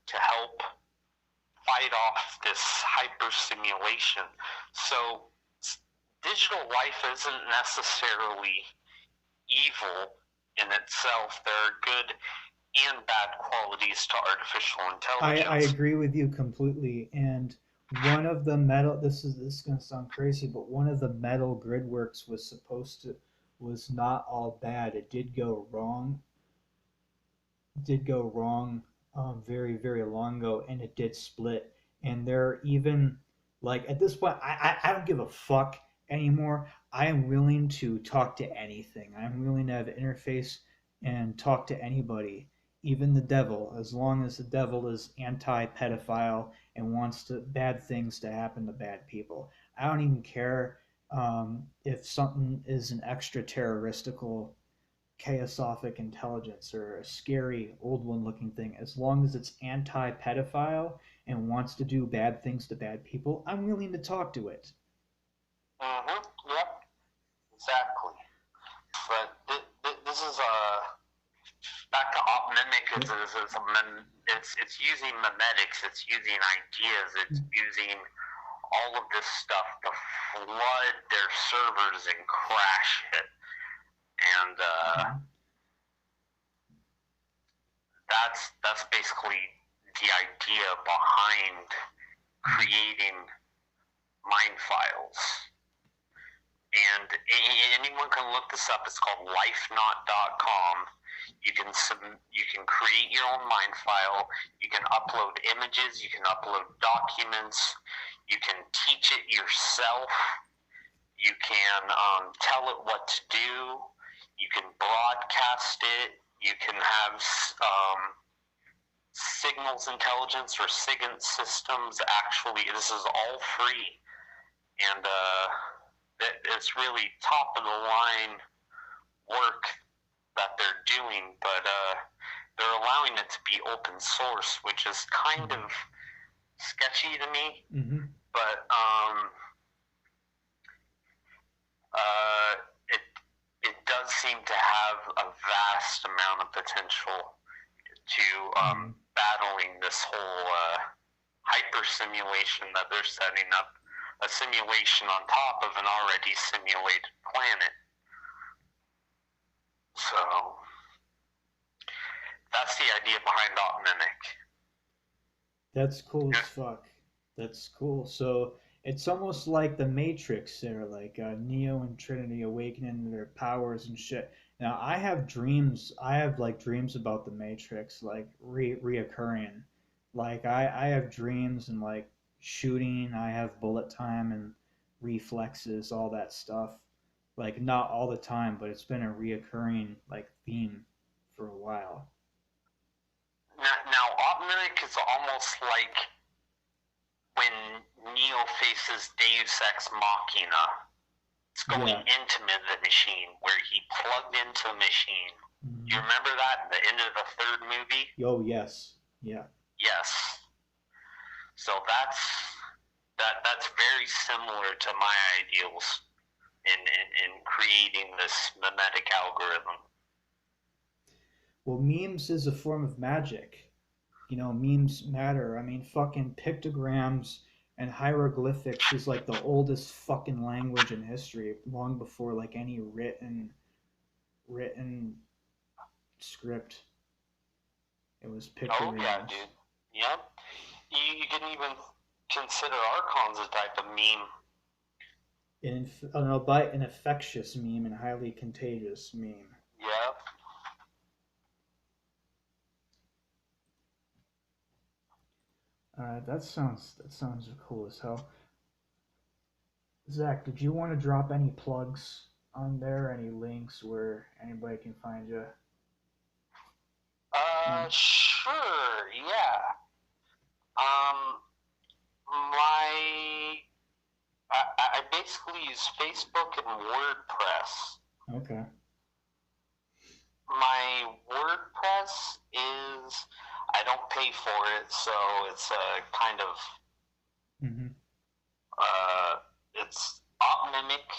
to help fight off this hyper simulation. So digital life isn't necessarily evil in itself. There are good and bad qualities to artificial intelligence. I agree with you completely. And one of the metal, this is going to sound crazy, but one of the metal grid works was not all bad. It did go wrong. Did go wrong very, very long ago, and it did split. And they're even, like, at this point, I don't give a fuck anymore. I am willing to talk to anything. I'm willing to have an interface and talk to anybody, even the devil, as long as the devil is anti-pedophile and wants bad things to happen to bad people. I don't even care if something is an extra terroristical chaosophic intelligence or a scary old one looking thing. As long as it's anti-pedophile and wants to do bad things to bad people, I'm willing to talk to it. Yep. Exactly. But this is back to OpMimic. It's using memetics. It's using ideas. It's using all of this stuff to flood their servers and crash it. And that's basically the idea behind creating mind files. And anyone can look this up. It's called lifenot.com. You can create your own mind file. You can upload images. You can upload documents. You can teach it yourself. You can tell it what to do. You can broadcast it. You can have signals intelligence or SIGINT systems. Actually, this is all free. And it's really top of the line work that they're doing, but they're allowing it to be open source, which is kind of sketchy to me. Mm-hmm. But it does seem to have a vast amount of potential to battling this whole hyper simulation that they're setting up, a simulation on top of an already simulated planet. So that's the idea behind Opmimic. That's cool as fuck. That's cool. So it's almost like the Matrix there, like Neo and Trinity awakening their powers and shit. Now I have dreams. I have like dreams about the Matrix, like reoccurring. Like I have dreams and like shooting. I have bullet time and reflexes, all that stuff. Like not all the time, but it's been a reoccurring like theme for a while. Now Opmimic is almost like when Neo faces Deus Ex Machina. It's going into the machine, where he plugged into the machine. Mm-hmm. You remember that at the end of the third movie? Oh, yes. Yeah. Yes. So that's very similar to my ideals in creating this mimetic algorithm. Well, memes is a form of magic. You know, memes matter. I mean, fucking pictograms and hieroglyphics is like the oldest fucking language in history, long before like any written script. It was pictograms. Oh yeah, dude. Yep. You can even consider Archons a type of meme. An infectious meme and highly contagious meme. Yep. That sounds cool as hell. Zack, did you want to drop any plugs on there? Any links where anybody can find you? Sure, yeah. I basically use Facebook and WordPress. Okay. My WordPress is, I don't pay for it, so it's a kind of, it's Opmimic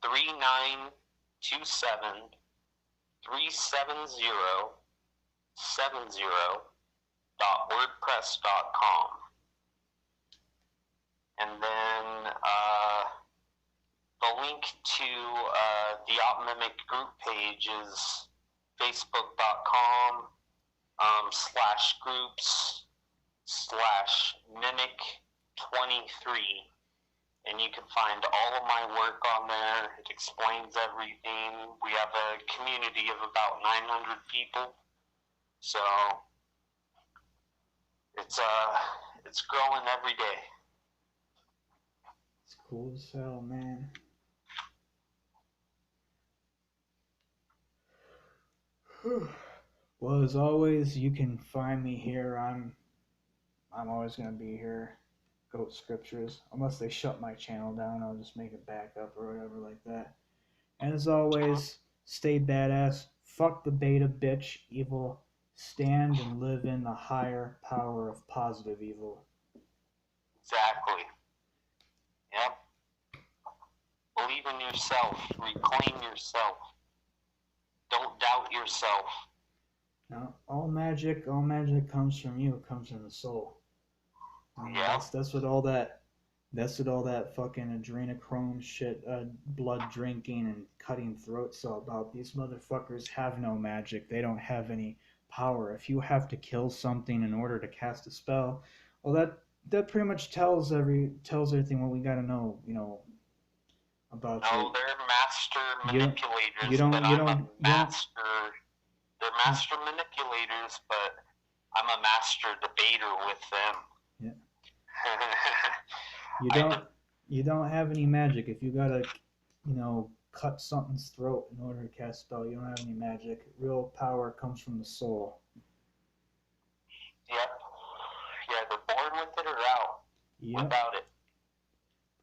39273770.wordpress.com. And then the link to the Opmimic group page is facebook.com/groups/mimic23. And you can find all of my work on there. It explains everything. We have a community of about 900 people. So it's growing every day. It's cool as hell, man. Well, as always, you can find me here. I'm always gonna be here. Goat Scriptures. Unless they shut my channel down, I'll just make it back up or whatever like that. And as always, stay badass. Fuck the beta bitch evil. Stand and live in the higher power of positive evil. Exactly. Yep. Believe in yourself. Reclaim yourself. Don't doubt yourself. Now, all magic comes from you. It comes from the soul. Yeah. That's what all that That's what all that fucking adrenochrome shit, blood drinking and cutting throats all about. These motherfuckers have no magic. They don't have any power. If you have to kill something in order to cast a spell, well, that pretty much tells everything what we gotta know. About No, you. they're master You don't. You manipulators, but don't. You I'm a don't. You don't. master. They're master manipulators, but I'm a master debater with them. Yeah. You don't. You don't have any magic. If you gotta, cut something's throat in order to cast a spell, you don't have any magic. Real power comes from the soul. Yep. Yeah, they're born with it or out Yep. without it.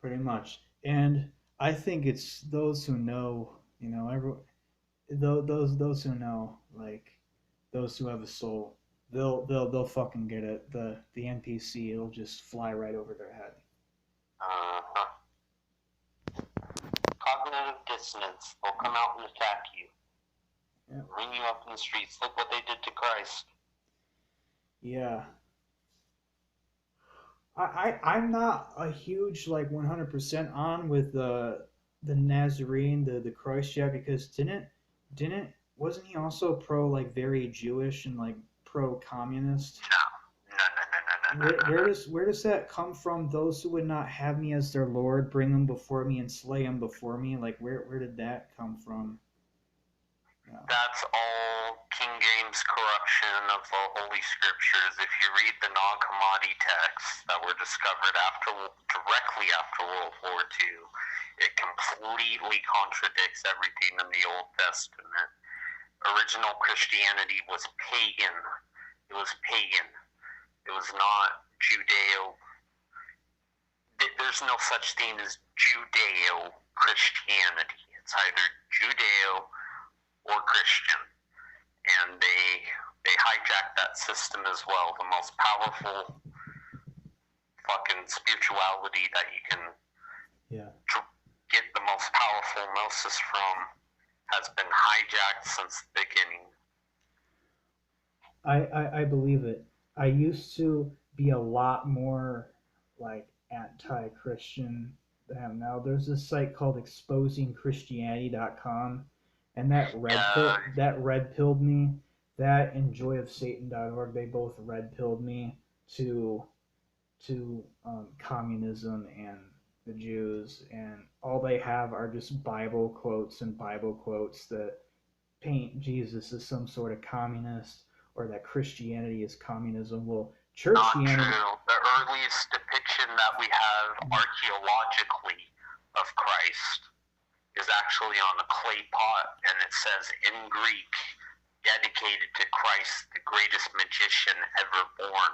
Pretty much. And I think it's those who know. Those who know, like those who have a soul. They'll fucking get it. The NPC, it'll just fly right over their head. Uh-huh. Cognitive dissonance. They'll come out and attack you. Yeah. Ring you up in the streets. Look what they did to Christ. Yeah. I'm not a huge 100% on with the Nazarene, the Christ yet, because didn't wasn't he also pro very Jewish and pro communist? No. Where does that come from? Those who would not have me as their Lord, bring them before me and slay them before me. Where did that come from? Yeah. That's all King James corruption of the Holy Scriptures. If you read the non-commodity texts that were discovered directly after World War II, it completely contradicts everything in the Old Testament. Original Christianity was pagan. It was pagan. It was not Judeo. There's no such thing as Judeo-Christianity. It's either Judeo or Christian, and they hijacked that system as well. The most powerful fucking spirituality that you can get the most powerful gnosis from has been hijacked since the beginning. I believe it. I used to be a lot more anti-Christian than now. There's this site called exposingchristianity.com, and that red pilled me. That and joyofsatan.org, they both red pilled me to communism and the Jews, and all they have are just Bible quotes that paint Jesus as some sort of communist, or that Christianity is communism. Well, churchianity. Not true. The earliest depiction that we have archaeologically of Christ is actually on a clay pot, and it says in Greek, dedicated to Christ, the greatest magician ever born.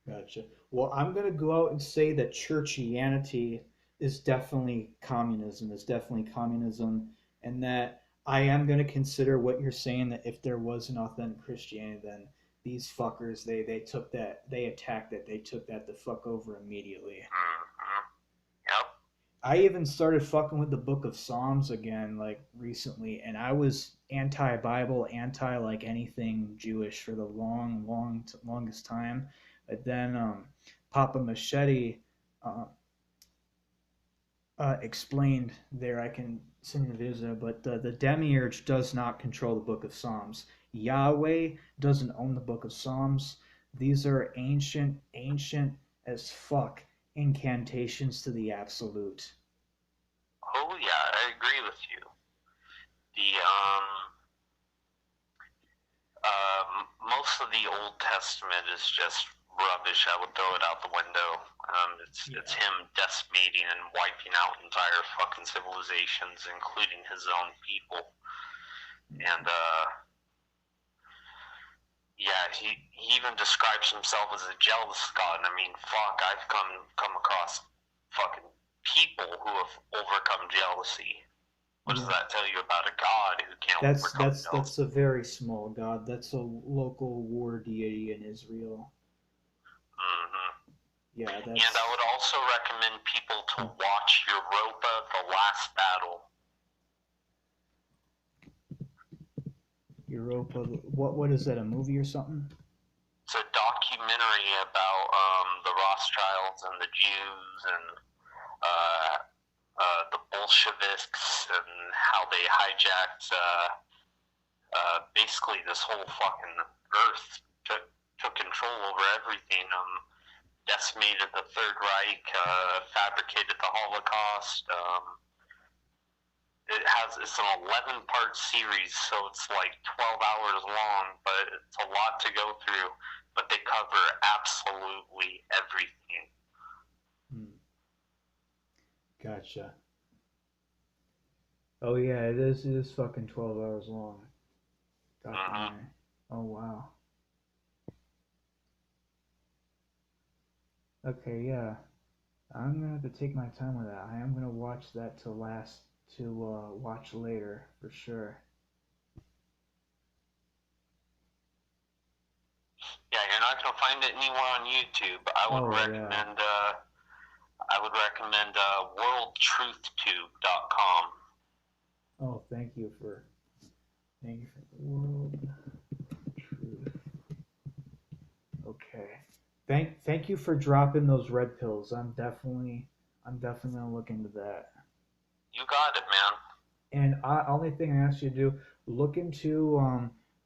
Gotcha. Well, I'm going to go out and say that churchianity is definitely communism, and that I am going to consider what you're saying, that if there was an authentic Christianity, then these fuckers, they took that, they attacked it, they took that the fuck over immediately. Mm-hmm. Yep. I even started fucking with the Book of Psalms again, recently, and I was anti-Bible, anti anything Jewish for the longest time. But then Papa Machete explained there. I can send you the video, but the demiurge does not control the Book of Psalms. Yahweh doesn't own the Book of Psalms. These are ancient as fuck incantations to the absolute. Oh yeah, I agree with you. Most of the Old Testament is just rubbish. I would throw it out the window. It's him decimating and wiping out entire fucking civilizations, including his own people. And he even describes himself as a jealous god. I mean, fuck, I've come across fucking people who have overcome jealousy. What does that tell you about a god who can't overcome jealousy? That's a very small god. That's a local war deity in Israel. Mm-hmm. Yeah, and I would also recommend people to watch Europa: The Last Battle. Europa, what is that, a movie or something? It's a documentary about the Rothschilds and the Jews and the Bolsheviks and how they hijacked basically this whole fucking earth, took control over everything, decimated the Third Reich, fabricated the Holocaust. It's an 11-part series, so it's like 12 hours long, but it's a lot to go through. But they cover absolutely everything. Gotcha. Oh yeah, it is fucking 12 hours long. Documentary. Oh wow. Okay, yeah. I'm gonna have to take my time with that. I am gonna watch that to watch later for sure. Yeah, you're not gonna find it anywhere on YouTube. I would recommend worldtruthTube.com. Oh, thank you for World Truth. Okay. Thank you for dropping those red pills. I'm definitely gonna look into that. You got it, man. And only thing I asked you to do, look into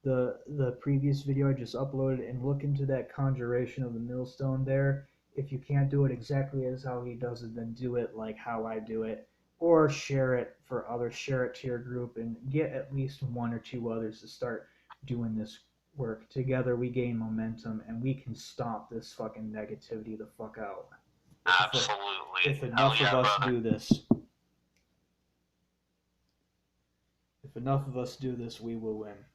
the previous video I just uploaded and look into that conjuration of the millstone there. If you can't do it exactly as how he does it, then do it like how I do it, or share it for others. Share it to your group and get at least one or two others to start doing this work. Together we gain momentum and we can stomp this fucking negativity the fuck out. Absolutely. If enough of us do this. If enough of us do this, we will win.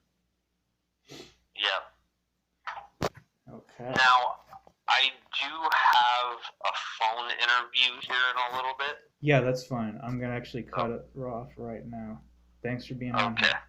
Yep. Okay. Now, I do have a phone interview here in a little bit. Yeah, that's fine. I'm going to actually cut it off right now. Thanks for being on here.